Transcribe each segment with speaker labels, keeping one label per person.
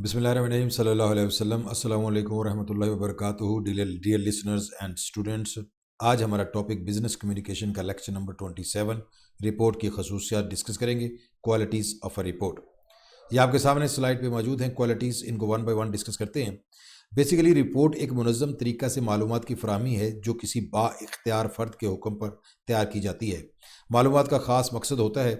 Speaker 1: बिस्मिल्लाहिर्रहमानिर्रहीम सल्लल्लाहु अलैहि वसल्लम। अस्सलामु अलैकुम वरहमतुल्लाहि वबरकातुहू। डियर लिसनर्स एंड स्टूडेंट्स, आज हमारा टॉपिक बिजनेस कम्युनिकेशन का लेक्चर नंबर 27 रिपोर्ट की खसूसियात डिस्कस करेंगे। क्वालिटीज़ ऑफ अ रिपोर्ट, ये आपके सामने स्लाइड पे मौजूद हैं। क्वालिटीज़, इनको वन बाय वन डिस्कस करते हैं। बेसिकली रिपोर्ट एक मुनज़्ज़म तरीक़ा से मालूमात की फ़राहमी है जो किसी बाइख्तियार फ़र्द के हुक्म पर तैयार की जाती है। मालूमात का ख़ास मकसद होता है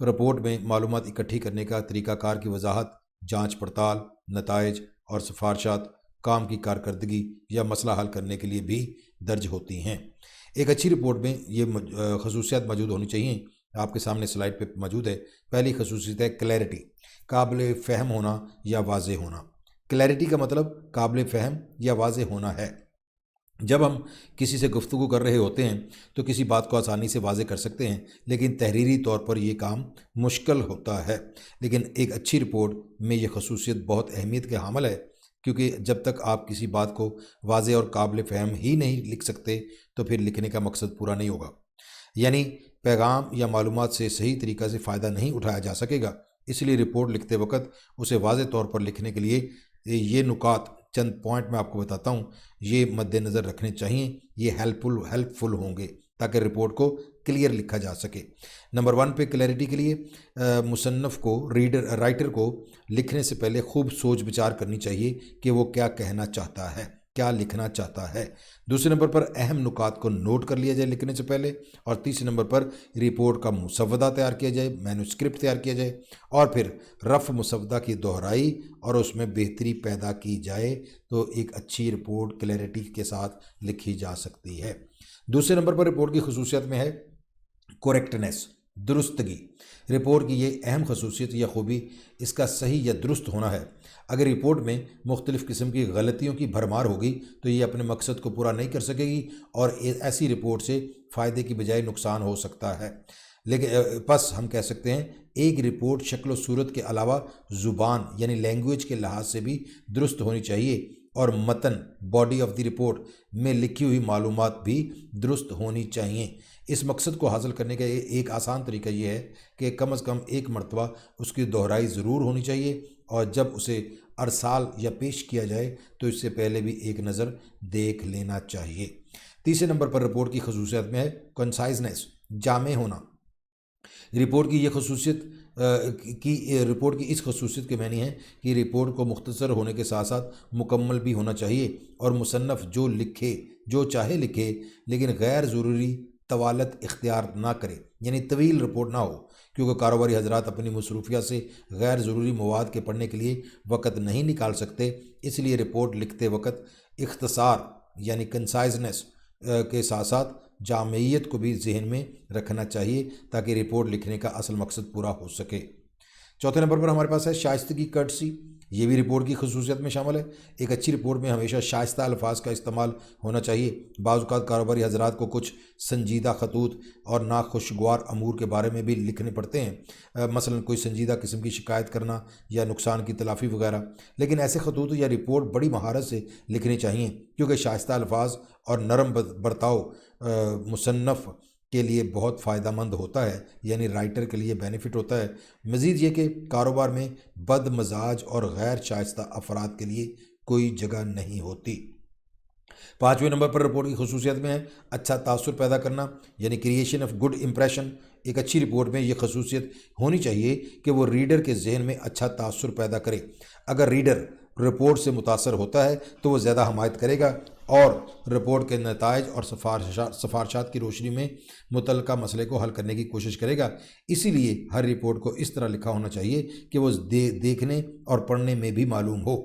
Speaker 1: रिपोर्ट में मालूमात इकट्ठी करने का तरीक़ाकार की वजाहत, जांच पड़ताल, नताइज और सिफारशात, काम की कारकर्दगी या मसला हल करने के लिए भी दर्ज होती हैं। एक अच्छी रिपोर्ट में ये खसूसियात मौजूद होनी चाहिए। आपके सामने स्लाइड पे मौजूद है। पहली खसूसियत है क्लैरिटी, काबिल फ़हम होना या वाज़े होना। क्लैरिटी का मतलब काबिल फ़हम या वाज़े होना है। जब हम किसी से गुफ्तगू कर रहे होते हैं तो किसी बात को आसानी से वाज़े कर सकते हैं, लेकिन तहरीरी तौर पर यह काम मुश्किल होता है। लेकिन एक अच्छी रिपोर्ट में यह खसूसियत बहुत अहमियत के हामिल है, क्योंकि जब तक आप किसी बात को वाज़े और काबिल फ़हम ही नहीं लिख सकते तो फिर लिखने का मकसद पूरा नहीं होगा, यानी पैगाम या मालूमात से सही तरीक़ा से फ़ायदा नहीं उठाया जा सकेगा। इसलिए रिपोर्ट लिखते वक्त उसे वाज़े तौर पर लिखने के लिए ये नुकात, चंद पॉइंट मैं आपको बताता हूँ, ये मद्देनज़र रखने चाहिए। ये हेल्पफुल होंगे ताकि रिपोर्ट को क्लियर लिखा जा सके। नंबर 1 पे क्लैरिटी के लिए मुसन्नफ़ को, राइटर को लिखने से पहले खूब सोच विचार करनी चाहिए कि वो क्या कहना चाहता है, क्या लिखना चाहता है। दूसरे नंबर पर अहम नुकात को नोट कर लिया जाए लिखने से पहले। और तीसरे नंबर पर रिपोर्ट का मुसव्वदा तैयार किया जाए, मैन्युस्क्रिप्ट तैयार किया जाए, और फिर रफ़ मुसव्वदा की दोहराई और उसमें बेहतरी पैदा की जाए तो एक अच्छी रिपोर्ट क्लैरिटी के साथ लिखी जा सकती है। दूसरे नंबर पर रिपोर्ट की खसूसियत में है करेक्टनेस, दुरुस्तगी। रिपोर्ट की ये अहम खसूसियत या खूबी इसका सही या दुरुस्त होना है। अगर रिपोर्ट में मुख्तलिफ़ किस्म की गलतियों की भरमार होगी तो ये अपने मकसद को पूरा नहीं कर सकेगी और ऐसी रिपोर्ट से फ़ायदे की बजाय नुकसान हो सकता है। लेकिन बस हम कह सकते हैं एक रिपोर्ट शक्ल व सूरत के अलावा ज़ुबान यानी लैंग्वेज के लिहाज से भी दुरुस्त होनी चाहिए, और मतन, बॉडी ऑफ द रिपोर्ट में लिखी हुई मालूमात भी दुरुस्त होनी चाहिए। इस मकसद को हासिल करने का एक आसान तरीका ये है कि कम से कम एक मरतबा उसकी दोहराई ज़रूर होनी चाहिए, और जब उसे अरसाल या पेश किया जाए तो इससे पहले भी एक नज़र देख लेना चाहिए। तीसरे नंबर पर रिपोर्ट की खसूसियत में है कंसाइजनेस, जामे होना। रिपोर्ट की ये खसूसियत रिपोर्ट की इस खसूसियत के मानी है कि रिपोर्ट को मुख्तसर होने के साथ साथ मुकम्मल भी होना चाहिए, और मुसन्नफ़ जो लिखे, जो चाहे लिखे, लेकिन गैर ज़रूरी तवालत इख्तियार ना करे, यानी तवील रिपोर्ट ना हो, क्योंकि कारोबारी हजरात अपनी मसरूफियत से गैर ज़रूरी मवाद के पढ़ने के लिए वक़्त नहीं निकाल सकते। इसलिए रिपोर्ट लिखते वक्त इख्तसार यानी कंसाइजनेस के साथ साथ जामियत को भी जहन में रखना चाहिए ताकि रिपोर्ट लिखने का असल मकसद पूरा हो सके। चौथे नंबर पर हमारे पास है शाइस्तगी, कर्टसी। ये भी रिपोर्ट की खसूसियत में शामिल है। एक अच्छी रिपोर्ट में हमेशा शाइस्ता अल्फाज का इस्तेमाल होना चाहिए। बाज़ औक़ात कारोबारी हजरात को कुछ संजीदा खतूत और नाखुशगवार अमूर के बारे में भी लिखने पड़ते हैं, मसलन कोई संजीदा किस्म की शिकायत करना या नुकसान की तलाफ़ी वगैरह। लेकिन ऐसे खतूत या रिपोर्ट बड़ी महारत से लिखनी चाहिए, क्योंकि शाइस्ता अल्फाज और नरम बर्ताव मुसन्नफ़ के लिए बहुत फ़ायदेमंद होता है, यानी राइटर के लिए बेनिफिट होता है। मज़ीद ये कि कारोबार में बद मजाज और गैर शाइस्ता अफराद के लिए कोई जगह नहीं होती। पाँचवें नंबर पर रिपोर्ट की खसूसियत में है अच्छा तासुर पैदा करना, यानी क्रिएशन ऑफ गुड इम्प्रेशन। एक अच्छी रिपोर्ट में यह खसूसियत होनी चाहिए कि वो रीडर के जहन में अच्छा तासुर पैदा करे। अगर रीडर रिपोर्ट से मुतासर होता है तो वो ज़्यादा हमायत करेगा और रिपोर्ट के नताइज और सिफारशात की रोशनी में मुतल्लिका मसले को हल करने की कोशिश करेगा। इसीलिए हर रिपोर्ट को इस तरह लिखा होना चाहिए कि वो देखने और पढ़ने में भी मालूम हो।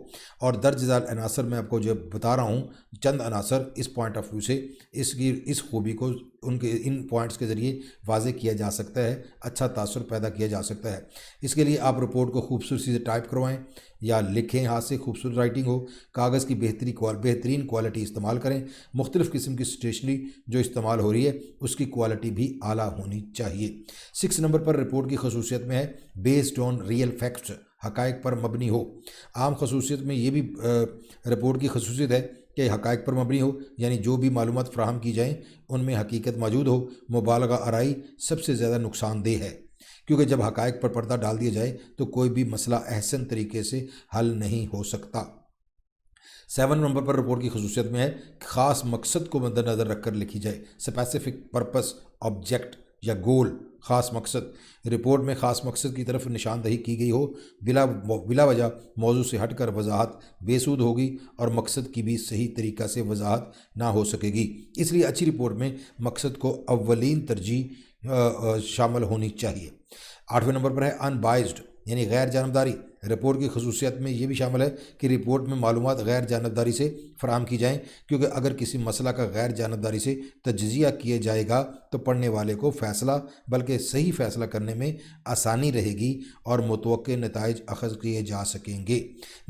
Speaker 1: और दर्जदार अनासर मैं आपको जो बता रहा हूँ, चंद अनासर इस पॉइंट ऑफ व्यू से इस खूबी को उनके इन पॉइंट्स के ज़रिए वाज़े किया जा सकता है, अच्छा तासुर पैदा किया जा सकता है। इसके लिए आप रिपोर्ट को खूबसूरती से टाइप करवाएँ या लिखें, हाथ से खूबसूरत राइटिंग हो, कागज़ की बेहतरीन क्वालिटी इस्तेमाल करें। मुख्तलिफ़ किस्म की स्टेशनरी जो इस्तेमाल हो रही है उसकी क्वालिटी भी आला होनी चाहिए। 6 नंबर पर रिपोर्ट की खसूसियत में है बेस्ड ऑन रियल फैक्ट्स, हक़ाइक़ पर मबनी हो। आम खसूसियत में ये भी रिपोर्ट की खसूसियत है कि हक़ाइक़ पर मबनी हो, यानी जो भी मालूमात फ़राहम की जाएँ उनमें हकीकत मौजूद हो। मुबालगा आराई सबसे ज़्यादा नुकसानदेह है। क्योंकि जब हक़ाइक़ पर पर्दा डाल दिया जाए तो कोई भी मसला अहसन तरीके से हल नहीं हो सकता। 7 नंबर पर रिपोर्ट की खसूसियत में है ख़ास मकसद को मद्देनज़र रखकर लिखी जाए। स्पेसिफिक पर्पस, ऑब्जेक्ट या गोल, ख़ास मकसद। रिपोर्ट में ख़ास मकसद की तरफ निशानदही की गई हो, बिला वजह मौजू से हटकर वजाहत बेसूद होगी और मकसद की भी सही तरीक़ा से वजाहत ना हो सकेगी। इसलिए अच्छी रिपोर्ट में मकसद को अव्वलीन तरजीह शामिल होनी चाहिए। 8वें नंबर पर है अनबाइज्ड यानी गैर जानबदारी। रिपोर्ट की खसूसियत में ये भी शामिल है कि रिपोर्ट में मालूमात गैर जानबदारी से फराहम की जाएँ, क्योंकि अगर किसी मसला का गैर जानबदारी से तज्ज़िया किया जाएगा तो पढ़ने वाले को फ़ैसला बल्कि सही फ़ैसला करने में आसानी रहेगी और मुतवक्के नताइज अख़ज़ किए जा सकेंगे।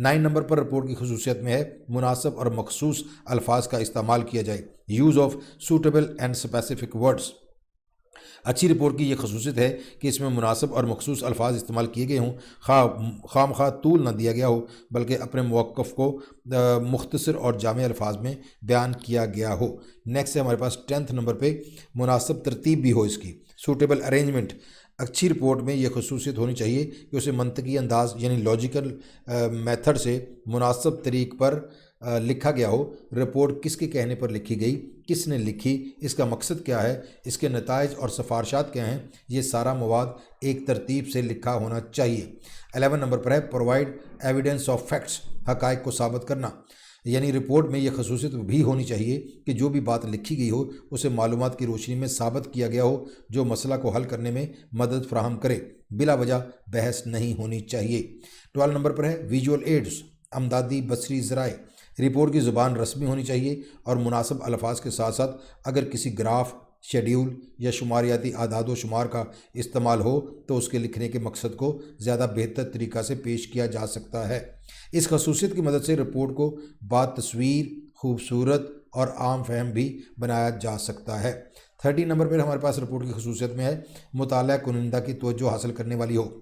Speaker 1: 9 नंबर पर रिपोर्ट की खसूसियत में है मुनासिब और मखसूस अल्फाज का इस्तेमाल किया जाए। Use of suitable and specific words. अच्छी रिपोर्ट की ये खसूसियत है कि इसमें मुनासिब और मखसूस अल्फाज इस्तेमाल किए गए हों, खामखा तूल ना दिया गया हो, बल्कि अपने मौक़िफ़ को मुख्तसर और जामे अल्फाज में बयान किया गया हो। नेक्स्ट है हमारे पास 10th नंबर पे मुनासिब तरतीब भी हो इसकी, सूटेबल अरेंजमेंट। अच्छी रिपोर्ट में यह खसूसियत होनी चाहिए कि उसे मंतकी अंदाज यानी लॉजिकल मेथड से मुनासिब तरीक़ पर लिखा गया हो। रिपोर्ट किसके कहने पर लिखी गई, किसने लिखी, इसका मकसद क्या है, इसके नताइज और सिफारशात क्या हैं, ये सारा मवाद एक तरतीब से लिखा होना चाहिए। 11 नंबर पर है प्रोवाइड एविडेंस ऑफ फैक्ट्स, हक़ाइक़ को साबित करना। यानी रिपोर्ट में यह खसूसियत भी होनी चाहिए कि जो भी बात लिखी गई हो उसे मालूमात की रोशनी में साबित किया गया हो, जो मसला को हल करने में मदद फराहम करे। बिला वजह बहस नहीं होनी चाहिए। 12 नंबर पर है विजुअल एड्स, अमदादी बसरी ज़राए। रिपोर्ट की ज़ुबान रस्मी होनी चाहिए और मुनासिब अल्फाज के साथ साथ अगर किसी ग्राफ, शेड्यूल या शुमारियाती आदाद व शुमार का इस्तेमाल हो तो उसके लिखने के मकसद को ज़्यादा बेहतर तरीक़ा से पेश किया जा सकता है। इस खसूसियत की मदद से रिपोर्ट को बातस्वीर, खूबसूरत और आम फहम भी बनाया जा सकता है। 13 नंबर पर हमारे पास रिपोर्ट की खसूसियत में है मुताला कुनिंदा की तवज्जो हासिल करने वाली हो,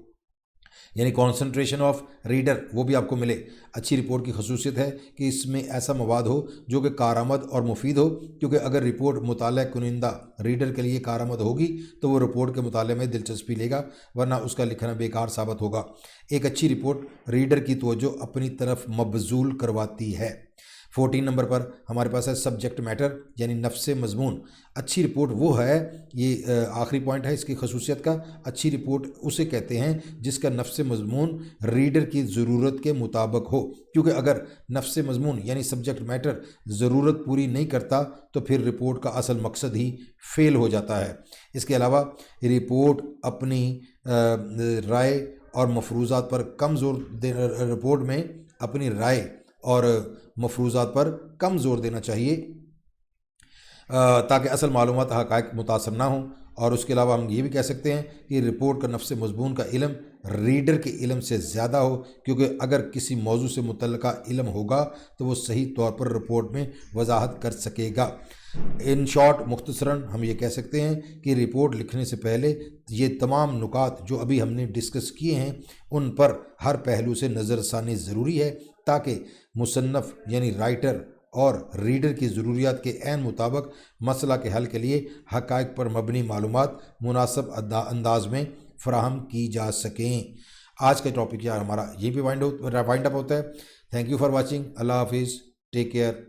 Speaker 1: यानी कॉन्सनट्रेशन ऑफ रीडर वो भी आपको मिले। अच्छी रिपोर्ट की खसूसियत है कि इसमें ऐसा मवाद हो जो कि कारआमद और मुफीद हो, क्योंकि अगर रिपोर्ट मुताला कुनिंदा रीडर के लिए कारआमद होगी तो वो रिपोर्ट के मुताले में दिलचस्पी लेगा, वरना उसका लिखना बेकार साबित होगा। एक अच्छी रिपोर्ट रीडर की तवज्जो अपनी तरफ मबजूल करवाती है। 14 नंबर पर हमारे पास है सब्जेक्ट मैटर यानी नफ्से मजमून। अच्छी रिपोर्ट वो है, ये आखिरी पॉइंट है इसकी खसूसियत का, अच्छी रिपोर्ट उसे कहते हैं जिसका नफ्से मजमून रीडर की ज़रूरत के मुताबिक हो, क्योंकि अगर नफ्से मजमून यानी सब्जेक्ट मैटर ज़रूरत पूरी नहीं करता तो फिर रिपोर्ट का असल मकसद ही फेल हो जाता है। इसके अलावा रिपोर्ट अपनी राय और मफरूज़ात पर कम जोर रिपोर्ट में अपनी राय और मफरूज़ात पर कम ज़ोर देना चाहिए ताकि असल मालूमात हक़ाइक़ मुतासर ना हों। और उसके अलावा हम ये भी कह सकते हैं कि रिपोर्ट का नफ्स मज़मून का इल्म रीडर के इल्म से ज़्यादा हो, क्योंकि अगर किसी मौजू से मुतल्लिका इल्म होगा तो वो सही तौर पर रिपोर्ट में वजाहत कर सकेगा। इन शॉर्ट मुख्तसरन हम ये कह सकते हैं कि रिपोर्ट लिखने से पहले ये तमाम नुकात जो अभी हमने डिस्कस किए हैं उन पर हर पहलू से नज़रसानी ज़रूरी है, ताकि मुसन्नफ़ यानी राइटर और रीडर की ज़रूरियात के ऐन मुताबिक मसला के हल के लिए हक़ाइक़ पर मबनी मालूमात मुनासिब अंदाज में फ़राहम की जा सकें। आज का टॉपिक यार हमारा यहीं पे वाइंड अप होता है। Thank you for watching. अल्लाह हाफिज़, टेक केयर।